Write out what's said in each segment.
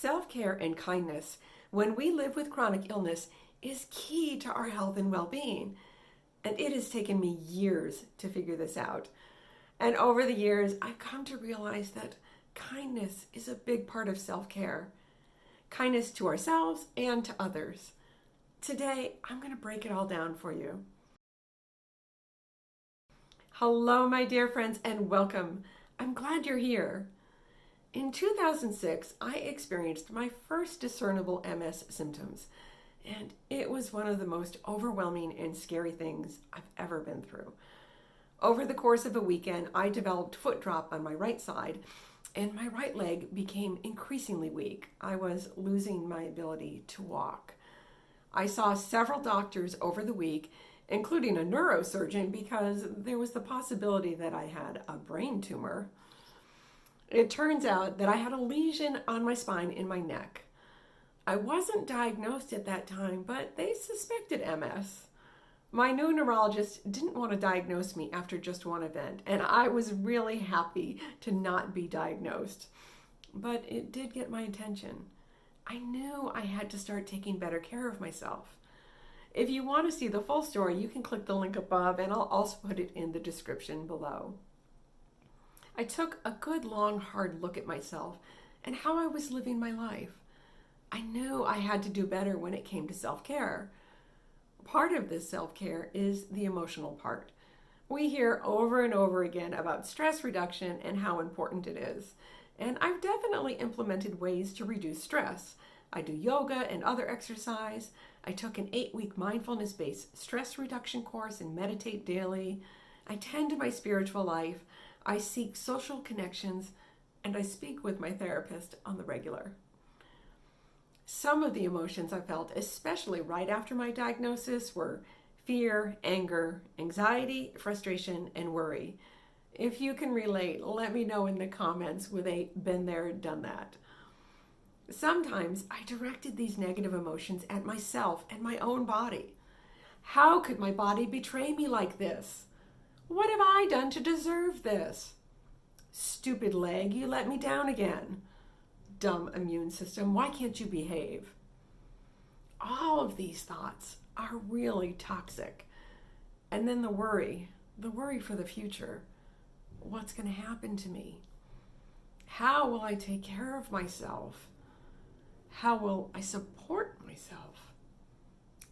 self-care and kindness when we live with chronic illness is key to our health and well-being. And it has taken me years to figure this out. And over the years, I've come to realize that kindness is a big part of self-care. Kindness to ourselves and to others. Today, I'm going to break it all down for you. Hello, my dear friends, and welcome. I'm glad you're here. In 2006, I experienced my first discernible MS symptoms, and it was one of the most overwhelming and scary things I've ever been through. Over the course of a weekend, I developed foot drop on my right side, and my right leg became increasingly weak. I was losing my ability to walk. I saw several doctors over the week, including a neurosurgeon, because there was the possibility that I had a brain tumor. It turns out that I had a lesion on my spine in my neck. I wasn't diagnosed at that time, but they suspected MS. My new neurologist didn't want to diagnose me after just one event, and I was really happy to not be diagnosed. But it did get my attention. I knew I had to start taking better care of myself. If you want to see the full story, you can click the link above, and I'll also put it in the description below. I took a good, long, hard look at myself and how I was living my life. I knew I had to do better when it came to self-care. Part of this self-care is the emotional part. We hear over and over again about stress reduction and how important it is. And I've definitely implemented ways to reduce stress. I do yoga and other exercise. I took an 8-week mindfulness-based stress reduction course and meditate daily. I tend to my spiritual life. I seek social connections, and I speak with my therapist on the regular. Some of the emotions I felt, especially right after my diagnosis, were fear, anger, anxiety, frustration, and worry. If you can relate, let me know in the comments with a been there, done that. Sometimes I directed these negative emotions at myself and my own body. How could my body betray me like this? What have I done to deserve this? Stupid leg, you let me down again. Dumb immune system, why can't you behave? All of these thoughts are really toxic. And then the worry for the future. What's going to happen to me? How will I take care of myself? How will I support myself?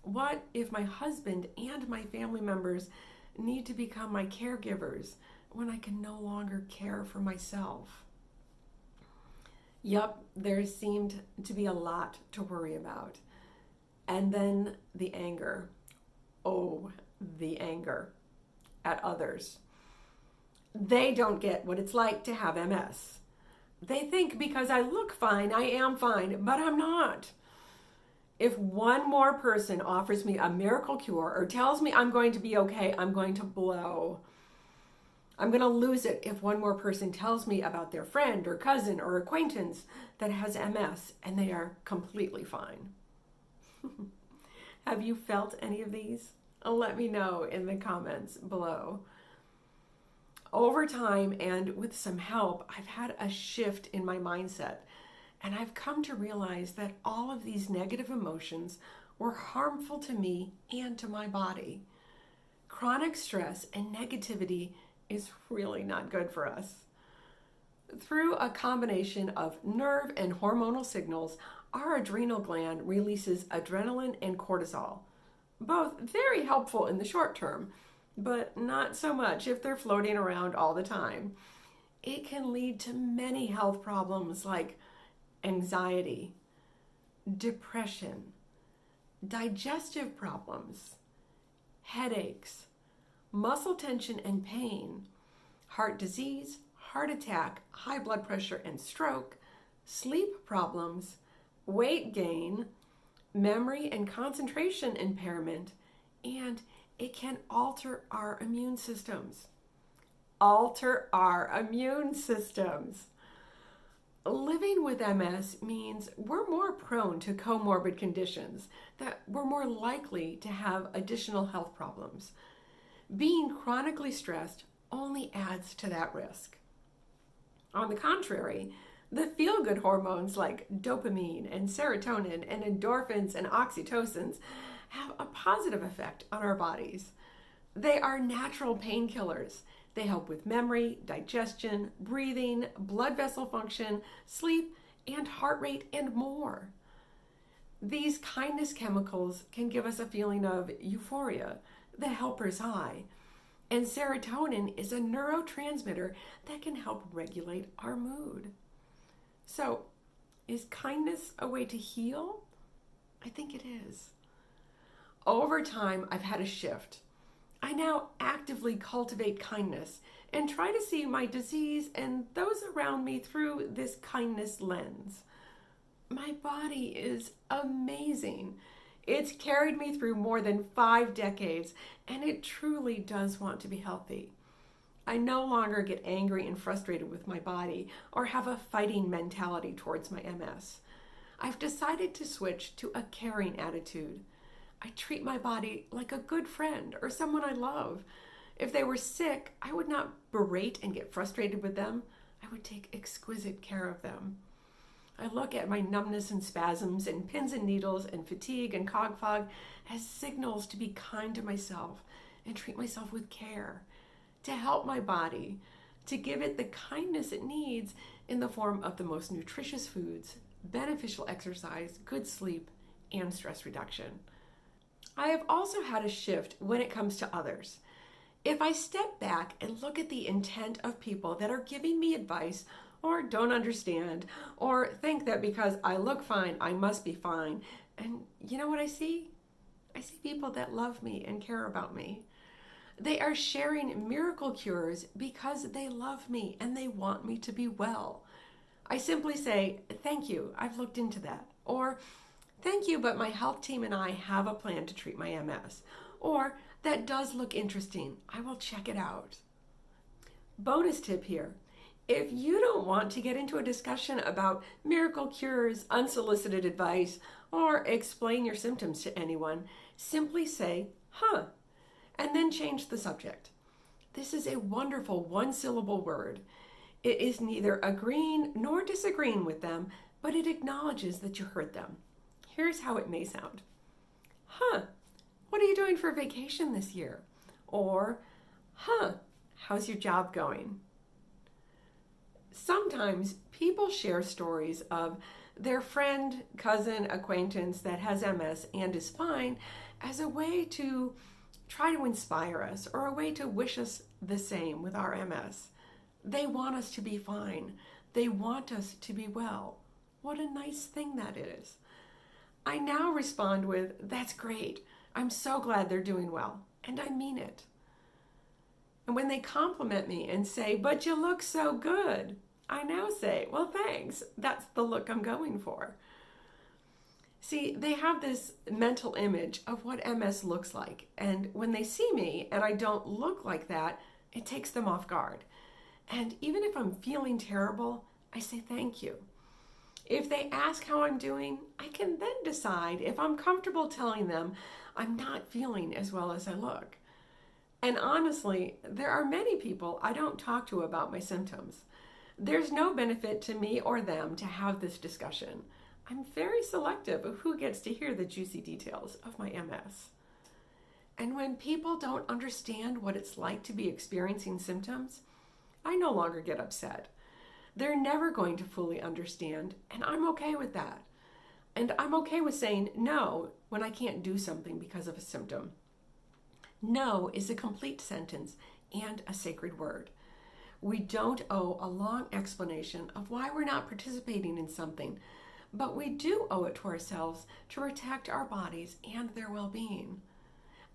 What if my husband and my family members need to become my caregivers when I can no longer care for myself? Yup, there seemed to be a lot to worry about. And then the anger. Oh, the anger at others. They don't get what it's like to have MS. They think because I look fine, I am fine, but I'm not. If one more person offers me a miracle cure or tells me I'm going to be okay, I'm going to blow. I'm going to lose it if one more person tells me about their friend or cousin or acquaintance that has MS and they are completely fine. Have you felt any of these? Let me know in the comments below. Over time and with some help, I've had a shift in my mindset, and I've come to realize that all of these negative emotions were harmful to me and to my body. Chronic stress and negativity is really not good for us. Through a combination of nerve and hormonal signals, our adrenal gland releases adrenaline and cortisol, both very helpful in the short term, but not so much if they're floating around all the time. It can lead to many health problems like anxiety, depression, digestive problems, headaches, muscle tension and pain, heart disease, heart attack, high blood pressure and stroke, sleep problems, weight gain, memory and concentration impairment, and it can alter our immune systems. Alter our immune systems. Living with MS means we're more prone to comorbid conditions, that we're more likely to have additional health problems. Being chronically stressed only adds to that risk. On the contrary, The feel-good hormones like dopamine and serotonin and endorphins and oxytocins have a positive effect on our bodies. They are natural painkillers. They help with memory, digestion, breathing, blood vessel function, sleep, and heart rate, and more. These kindness chemicals can give us a feeling of euphoria, the helper's high. And serotonin is a neurotransmitter that can help regulate our mood. So, is kindness a way to heal? I think it is. Over time, I've had a shift. I now actively cultivate kindness and try to see my disease and those around me through this kindness lens. My body is amazing. It's carried me through more than 5 decades, and it truly does want to be healthy. I no longer get angry and frustrated with my body or have a fighting mentality towards my MS. I've decided to switch to a caring attitude. I treat my body like a good friend or someone I love. If they were sick, I would not berate and get frustrated with them. I would take exquisite care of them. I look at my numbness and spasms and pins and needles and fatigue and cog fog as signals to be kind to myself and treat myself with care, to help my body, to give it the kindness it needs in the form of the most nutritious foods, beneficial exercise, good sleep, and stress reduction. I have also had a shift when it comes to others. If I step back and look at the intent of people that are giving me advice or don't understand or think that because I look fine, I must be fine, and you know what I see? I see people that love me and care about me. They are sharing miracle cures because they love me and they want me to be well. I simply say, thank you, I've looked into that. Or, thank you, but my health team and I have a plan to treat my MS. Or, that does look interesting, I will check it out. Bonus tip here. If you don't want to get into a discussion about miracle cures, unsolicited advice, or explain your symptoms to anyone, simply say, huh, and then change the subject. This is a wonderful one-syllable word. It is neither agreeing nor disagreeing with them, but it acknowledges that you heard them. Here's how it may sound. Huh, what are you doing for vacation this year? Or, huh, how's your job going? Sometimes people share stories of their friend, cousin, acquaintance that has MS and is fine as a way to try to inspire us or a way to wish us the same with our MS. They want us to be fine. They want us to be well. What a nice thing that is. I now respond with, that's great. I'm so glad they're doing well. And I mean it. And when they compliment me and say, but you look so good, I now say, well, thanks. That's the look I'm going for. See, they have this mental image of what MS looks like. And when they see me and I don't look like that, it takes them off guard. And even if I'm feeling terrible, I say thank you. If they ask how I'm doing, I can then decide if I'm comfortable telling them I'm not feeling as well as I look. And honestly, there are many people I don't talk to about my symptoms. There's no benefit to me or them to have this discussion. I'm very selective of who gets to hear the juicy details of my MS. And when people don't understand what it's like to be experiencing symptoms, I no longer get upset. They're never going to fully understand, and I'm okay with that. And I'm okay with saying no when I can't do something because of a symptom. No is a complete sentence and a sacred word. We don't owe a long explanation of why we're not participating in something, but we do owe it to ourselves to protect our bodies and their well-being.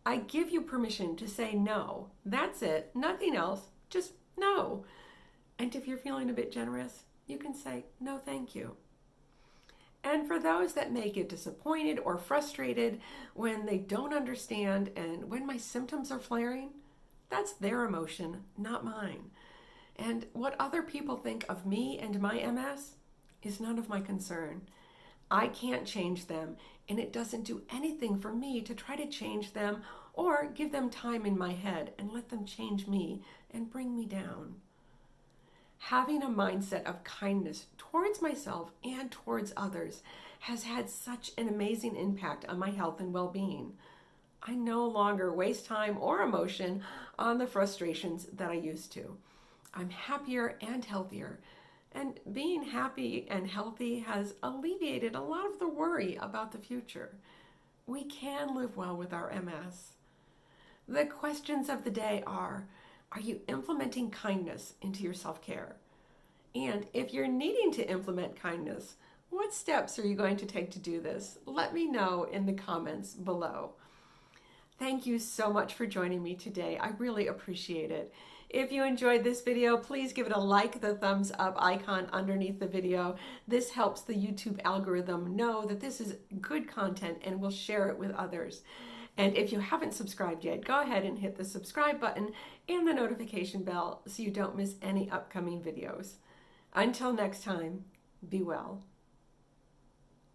I give you permission to say no. That's it. Nothing else. Just no. And if you're feeling a bit generous, you can say no, thank you. And for those that may get disappointed or frustrated when they don't understand and when my symptoms are flaring, that's their emotion, not mine. And what other people think of me and my MS is none of my concern. I can't change them, and it doesn't do anything for me to try to change them or give them time in my head and let them change me and bring me down. Having a mindset of kindness towards myself and towards others has had such an amazing impact on my health and well-being. I no longer waste time or emotion on the frustrations that I used to. I'm happier and healthier. And being happy and healthy has alleviated a lot of the worry about the future. We can live well with our MS. The questions of the day are you implementing kindness into your self-care? And if you're needing to implement kindness, what steps are you going to take to do this? Let me know in the comments below. Thank you so much for joining me today. I really appreciate it. If you enjoyed this video, please give it a like, the thumbs up icon underneath the video. This helps the YouTube algorithm know that this is good content and will share it with others. And if you haven't subscribed yet, go ahead and hit the subscribe button and the notification bell so you don't miss any upcoming videos. Until next time, be well.